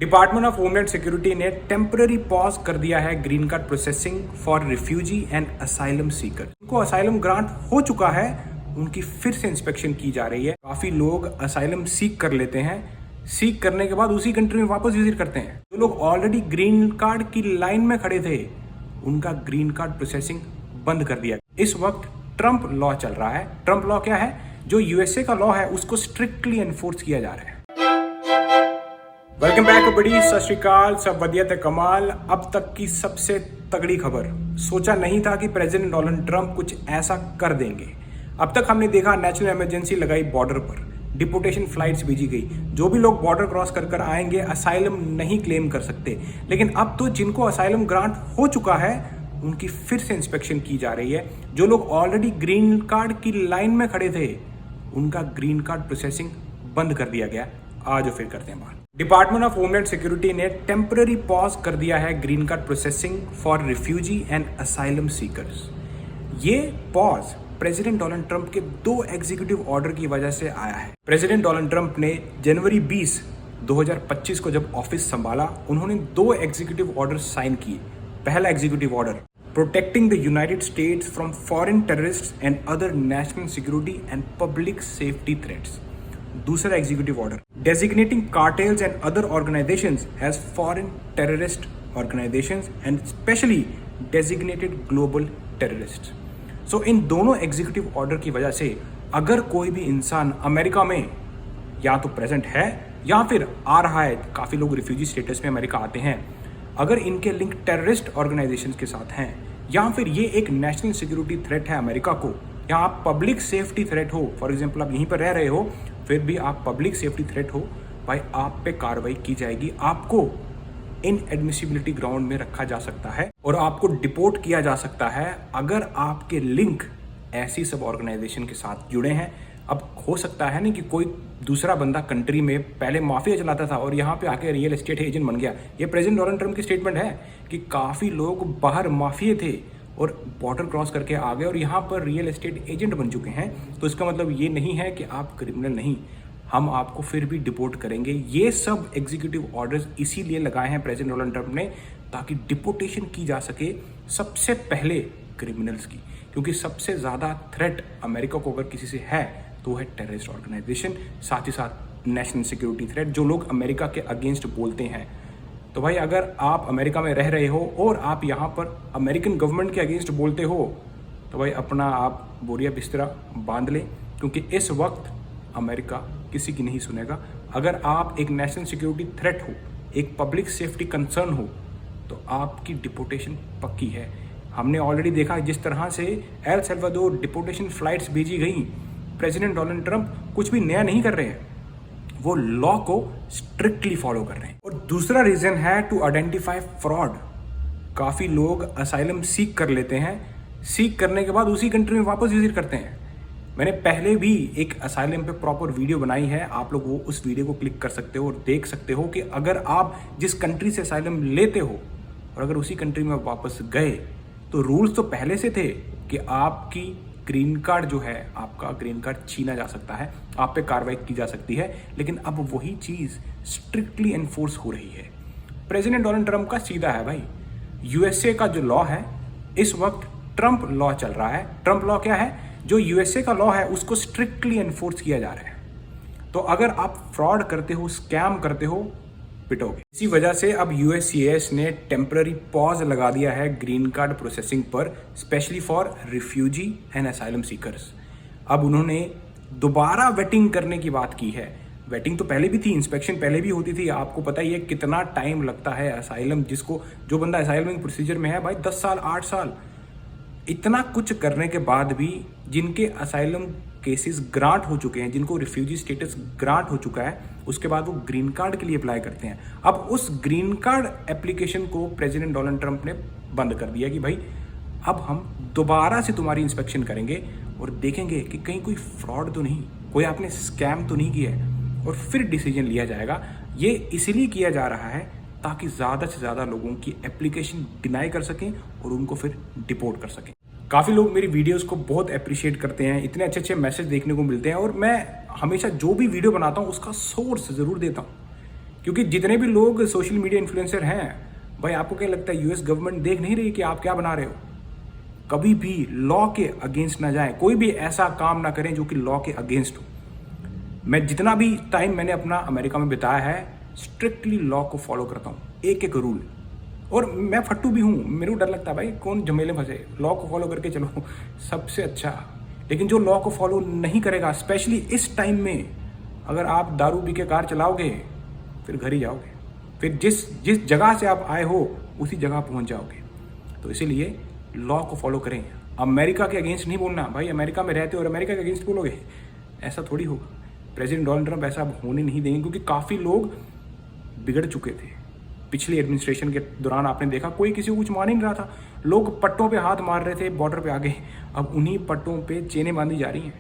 Department of homeland security ने temporary pause कर दिया है green card processing for refugee and asylum Sikar. उनको असाइलम ग्रांट हो चुका है, उनकी फिर से इंस्पेक्शन की जा रही है। काफी लोग असाइलम सीक कर लेते हैं, सीक करने के बाद उसी कंट्री में वापस विजिट करते हैं। जो लोग ऑलरेडी ग्रीन कार्ड की लाइन में खड़े थे, उनका ग्रीन कार्ड प्रोसेसिंग बंद कर दिया। इस वक्त ट्रंप लॉ चल रहा है। ट्रंप लॉ क्या है? जो यूएसए का लॉ है उसको स्ट्रिक्टली एनफोर्स किया जा रहा है। वेलकम बैक बड़ी, सत श्री अकाल, सब वदियत है कमाल। अब तक की सबसे तगड़ी खबर। सोचा नहीं था कि प्रेसिडेंट डोनाल्ड ट्रंप कुछ ऐसा कर देंगे। अब तक हमने देखा नेशनल इमरजेंसी लगाई बॉर्डर पर, डिपोटेशन फ्लाइट्स भेजी गई। जो भी लोग बॉर्डर क्रॉस कर आएंगे असाइलम नहीं क्लेम कर सकते। लेकिन अब तो जिनको असाइलम ग्रांट हो चुका है, उनकी फिर से इंस्पेक्शन की जा रही है। जो लोग ऑलरेडी ग्रीन कार्ड की लाइन में खड़े थे, उनका ग्रीन कार्ड प्रोसेसिंग बंद कर दिया गया। आज फिर करते हैं बात। डिपार्टमेंट ऑफ होमलैंड सिक्योरिटी ने टेम्पररी पॉज कर दिया है green card processing for refugee and asylum seekers. ये पॉज प्रेसिडेंट डोनाल्ड ट्रंप के 2 एग्जीक्यूटिव ऑर्डर की वजह से आया है। प्रेसिडेंट डोनाल्ड ट्रंप ने जनवरी 20, 2025 को जब ऑफिस संभाला, उन्होंने 2 एग्जीक्यूटिव ऑर्डर साइन किए। पहला executive order, protecting the United States from foreign terrorists and other national security and public safety threats. दूसरा executive order, designating cartels and other organisations as foreign terrorist organisations and specially designated global terrorist. So इन दोनों executive order की वजह से अगर कोई भी इंसान अमेरिका में या तो प्रेजेंट है या फिर आ रहा है, काफी लोग रिफ्यूजी स्टेटस में अमेरिका आते हैं, अगर इनके लिंक टेररिस्ट ऑर्गेनाइजेशंस के साथ हैं या फिर ये एक नेशनल सिक्योरिटी थ्रेट है अमेरिका को, या आप पब्लिक सेफ्टी थ्रेट हो, फॉर एग्जांपल आप यहीं पर रह रहे हो फिर भी आप पब्लिक सेफ्टी थ्रेट हो, भाई आप पे कार्रवाई की जाएगी। आपको इन एडमिसिबिलिटी ग्राउंड में रखा जा सकता है और आपको डिपोर्ट किया जा सकता है अगर आपके लिंक ऐसी सब ऑर्गेनाइजेशन के साथ जुड़े हैं। अब हो सकता है ना कि कोई दूसरा बंदा कंट्री में पहले माफिया चलाता था और यहाँ पे आके रियल एस्टेट एजेंट बन गया। ये प्रेसिडेंट डोनाल्ड ट्रंप की स्टेटमेंट है कि काफी लोग बाहर माफिया थे और बॉर्डर क्रॉस करके आ गए और यहाँ पर रियल एस्टेट एजेंट बन चुके हैं। तो इसका मतलब ये नहीं है कि आप क्रिमिनल नहीं, हम आपको फिर भी डिपोर्ट करेंगे। ये सब एग्जीक्यूटिव ऑर्डर्स इसीलिए लगाए हैं प्रेसिडेंट डोनाल्ड ट्रंप ने, ताकि डिपोटेशन की जा सके सबसे पहले क्रिमिनल्स की, क्योंकि सबसे ज़्यादा थ्रेट अमेरिका को अगर किसी से है तो वो है टेररिस्ट ऑर्गेनाइजेशन, साथ ही साथ नेशनल सिक्योरिटी थ्रेट, जो लोग अमेरिका के अगेंस्ट बोलते हैं। तो भाई अगर आप अमेरिका में रह रहे हो और आप यहाँ पर अमेरिकन गवर्नमेंट के अगेंस्ट बोलते हो, तो भाई अपना आप बोरिया बिस्तरा बांध लें, क्योंकि इस वक्त अमेरिका किसी की नहीं सुनेगा। अगर आप एक नेशनल सिक्योरिटी थ्रेट हो, एक पब्लिक सेफ्टी कंसर्न हो, तो आपकी डिपोटेशन पक्की है। हमने ऑलरेडी देखा जिस तरह से एल सल्वाडोर डिपोटेशन फ्लाइट्स भेजी गई। प्रेसिडेंट डोनाल्ड ट्रंप कुछ भी नया नहीं कर रहे हैं, वो लॉ को स्ट्रिक्टली फॉलो कर रहे हैं। और दूसरा रीजन है टू आइडेंटिफाई फ्रॉड। काफी लोग असाइलम सीक कर लेते हैं, सीक करने के बाद उसी कंट्री में वापस विजिट करते हैं। मैंने पहले भी एक असाइलम पे प्रॉपर वीडियो बनाई है, आप लोग वो उस वीडियो को क्लिक कर सकते हो और देख सकते हो कि अगर आप जिस कंट्री से असाइलम लेते हो और अगर उसी कंट्री में वापस गए, तो रूल्स तो पहले से थे कि आपकी ग्रीन कार्ड जो है, आपका ग्रीन कार्ड छीना जा सकता है, आप पे कार्रवाई की जा सकती है। लेकिन अब वही चीज स्ट्रिक्टली एनफोर्स हो रही है। प्रेसिडेंट डोनाल्ड ट्रंप का सीधा है भाई, यूएसए का जो लॉ है, इस वक्त ट्रंप लॉ चल रहा है। ट्रंप लॉ क्या है? जो यूएसए का लॉ है उसको स्ट्रिक्टली एनफोर्स किया जा रहा है। तो अगर आप फ्रॉड करते हो, स्कैम करते हो, पिटोगे। इसी वजह से अब यूएससीएस ने टेम्पररी पॉज लगा दिया है ग्रीन कार्ड प्रोसेसिंग पर, specially for refugee and asylum seekers. अब उन्होंने दोबारा वेटिंग करने की बात की है। वेटिंग तो पहले भी थी, इंस्पेक्शन पहले भी होती थी। आपको पता ही है कितना टाइम लगता है असाइलम, जो बंदा असाइलम प्रोसीजर में है भाई 10 साल 8 साल। इतना कुछ करने के बाद भी जिनके असाइलम केसेस ग्रांट हो चुके हैं, जिनको रिफ्यूजी स्टेटस ग्रांट हो चुका है, उसके बाद वो ग्रीन कार्ड के लिए अप्लाई करते हैं। अब उस ग्रीन कार्ड एप्लीकेशन को प्रेसिडेंट डोनाल्ड ट्रंप ने बंद कर दिया कि भाई अब हम दोबारा से तुम्हारी इंस्पेक्शन करेंगे और देखेंगे कि कहीं कोई फ्रॉड तो नहीं, कोई आपने स्कैम तो नहीं किया है, और फिर डिसीजन लिया जाएगा। ये इसलिए किया जा रहा है ताकि ज़्यादा से ज़्यादा लोगों की एप्लीकेशन डिनाई कर सकें और उनको फिर डिपोर्ट कर सकें। काफ़ी लोग मेरी वीडियोस को बहुत अप्रिशिएट करते हैं, इतने अच्छे अच्छे मैसेज देखने को मिलते हैं, और मैं हमेशा जो भी वीडियो बनाता हूँ उसका सोर्स ज़रूर देता हूँ क्योंकि जितने भी लोग सोशल मीडिया इन्फ्लुएंसर हैं भाई, आपको क्या लगता है यूएस गवर्नमेंट देख नहीं रही कि आप क्या बना रहे हो? कभी भी लॉ के अगेंस्ट ना जाए, कोई भी ऐसा काम ना करें जो कि लॉ के अगेंस्ट हो। मैं जितना भी टाइम मैंने अपना अमेरिका में बिताया है, स्ट्रिक्टली लॉ को फॉलो करता हूँ, एक एक रूल। और मैं फट्टू भी हूँ, मेरे को डर लगता है भाई कौन झमेले फंसे, लॉ को फॉलो करके चलो सबसे अच्छा। लेकिन जो लॉ को फॉलो नहीं करेगा, स्पेशली इस टाइम में, अगर आप दारू पी के कार चलाओगे फिर घर ही जाओगे, फिर जिस जगह से आप आए हो उसी जगह पहुंच जाओगे। तो इसीलिए लॉ को फॉलो करें। अमेरिका के अगेंस्ट नहीं बोलना भाई, अमेरिका में रहते हो और अमेरिका के अगेंस्ट बोलोगे, ऐसा थोड़ी होगा। प्रेसिडेंट डोनाल्ड ट्रंप ऐसा अब होने नहीं देंगे, क्योंकि काफ़ी लोग बिगड़ चुके थे पिछली एडमिनिस्ट्रेशन के दौरान। आपने देखा कोई किसी को कुछ मान ही नहीं रहा था, लोग पट्टों पे हाथ मार रहे थे बॉर्डर पे आगे। अब उन्हीं पट्टों पे चेनें बांधी जा रही हैं,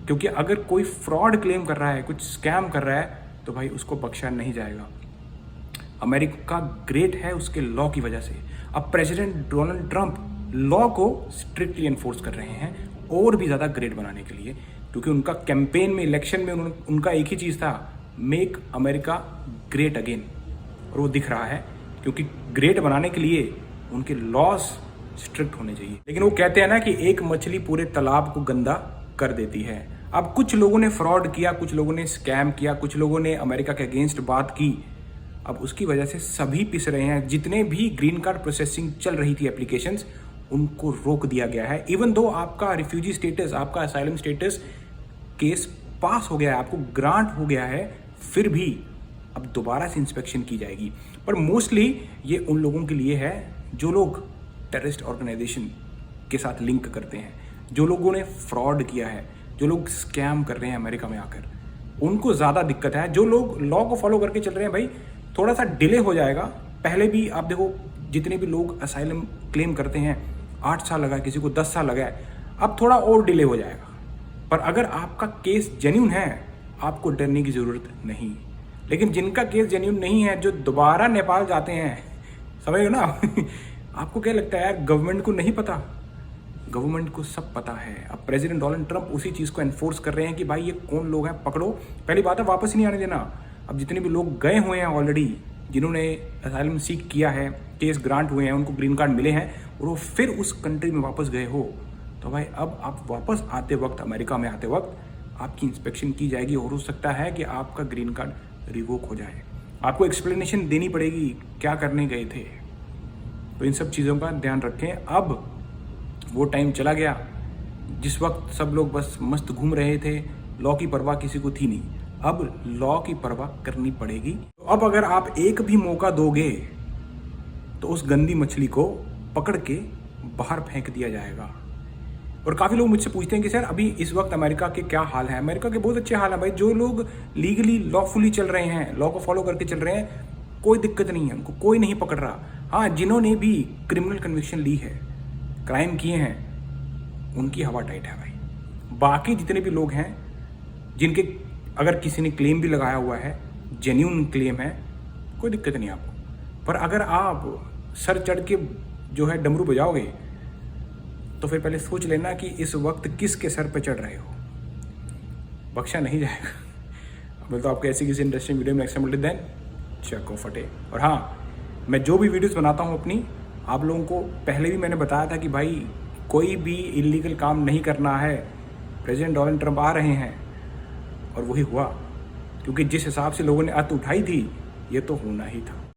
क्योंकि अगर कोई फ्रॉड क्लेम कर रहा है, कुछ स्कैम कर रहा है, तो भाई उसको बख्शा नहीं जाएगा। अमेरिका ग्रेट है उसके लॉ की वजह से। अब प्रेसिडेंट डोनाल्ड ट्रंप लॉ को स्ट्रिक्टली एनफोर्स कर रहे हैं और भी ज़्यादा ग्रेट बनाने के लिए, क्योंकि उनका कैंपेन में, इलेक्शन में उनका एक ही चीज़ था, मेक अमेरिका ग्रेट अगेन। और वो दिख रहा है, क्योंकि ग्रेट बनाने के लिए उनके लॉज स्ट्रिक्ट होने चाहिए। लेकिन वो कहते हैं ना कि एक मछली पूरे तालाब को गंदा कर देती है। अब कुछ लोगों ने फ्रॉड किया, कुछ लोगों ने स्कैम किया, कुछ लोगों ने अमेरिका के अगेंस्ट बात की। अब उसकी वजह से सभी पिस रहे हैं। जितने भी ग्रीन कार्ड प्रोसेसिंग चल रही थी एप्लीकेशंस, उनको रोक दिया गया है। इवन दो आपका रिफ्यूजी स्टेटस, आपका असाइलम स्टेटस केस पास हो गया है, आपको ग्रांट हो गया है, फिर भी अब दोबारा से इंस्पेक्शन की जाएगी। पर मोस्टली ये उन लोगों के लिए है जो लोग टेररिस्ट ऑर्गेनाइजेशन के साथ लिंक करते हैं, जो लोगों ने फ्रॉड किया है, जो लोग स्कैम कर रहे हैं अमेरिका में आकर, उनको ज़्यादा दिक्कत है। जो लोग लॉ को फॉलो करके चल रहे हैं भाई, थोड़ा सा डिले हो जाएगा। पहले भी आप देखो, जितने भी लोग असाइलम क्लेम करते हैं 8 साल लगा, किसी को 10 साल लगा है, अब थोड़ा और डिले हो जाएगा। पर अगर आपका केस जेन्यून है, आपको डरने की ज़रूरत नहीं। लेकिन जिनका केस जेन्यून नहीं है, जो दोबारा नेपाल जाते हैं, समझ लो ना आपको क्या लगता है यार गवर्नमेंट को नहीं पता? गवर्नमेंट को सब पता है। अब प्रेसिडेंट डोनाल्ड ट्रंप उसी चीज़ को एनफोर्स कर रहे हैं कि भाई ये कौन लोग हैं, पकड़ो। पहली बात है वापस ही नहीं आने देना। अब जितने भी लोग गए हुए हैं ऑलरेडी, जिन्होंने असाइलम सीक किया है, केस ग्रांट हुए हैं, उनको ग्रीन कार्ड मिले हैं और वो फिर उस कंट्री में वापस गए हो, तो भाई अब आप वापस आते वक्त, अमेरिका में आते वक्त आपकी इंस्पेक्शन की जाएगी और हो सकता है कि आपका ग्रीन कार्ड रिवोक हो जाए। आपको एक्सप्लेनेशन देनी पड़ेगी क्या करने गए थे। तो इन सब चीज़ों का ध्यान रखें। अब वो टाइम चला गया जिस वक्त सब लोग बस मस्त घूम रहे थे, लॉ की परवाह किसी को थी नहीं। अब लॉ की परवाह करनी पड़ेगी। तो अब अगर आप एक भी मौका दोगे तो उस गंदी मछली को पकड़ के बाहर फेंक दिया जाएगा। और काफ़ी लोग मुझसे पूछते हैं कि सर अभी इस वक्त अमेरिका के क्या हाल है। अमेरिका के बहुत अच्छे हाल है भाई। जो लोग लीगली लॉफुली चल रहे हैं, लॉ को फॉलो करके चल रहे हैं, कोई दिक्कत नहीं है, उनको कोई नहीं पकड़ रहा। हाँ, जिन्होंने भी क्रिमिनल कन्विक्शन ली है, क्राइम किए हैं, उनकी हवा टाइट है भाई। बाकी जितने भी लोग हैं जिनके अगर किसी ने क्लेम भी लगाया हुआ है, जेन्यून क्लेम है, कोई दिक्कत नहीं आपको। पर अगर आप सर चढ़ के जो है डमरू बजाओगे तो फिर पहले सोच लेना कि इस वक्त किसके सर पे चढ़ रहे हो, बख्शा नहीं जाएगा। बोल तो आपको ऐसी किसी इंटरेस्टिंग वीडियो में नेक्स्ट टाइम मिलते देन चको फटे। और हाँ, मैं जो भी वीडियोस बनाता हूँ अपनी, आप लोगों को पहले भी मैंने बताया था कि भाई कोई भी इलीगल काम नहीं करना है। प्रेसिडेंट डोनाल्ड ट्रंप आ रहे हैं और वही हुआ, क्योंकि जिस हिसाब से लोगों ने अत उठाई थी, ये तो होना ही था।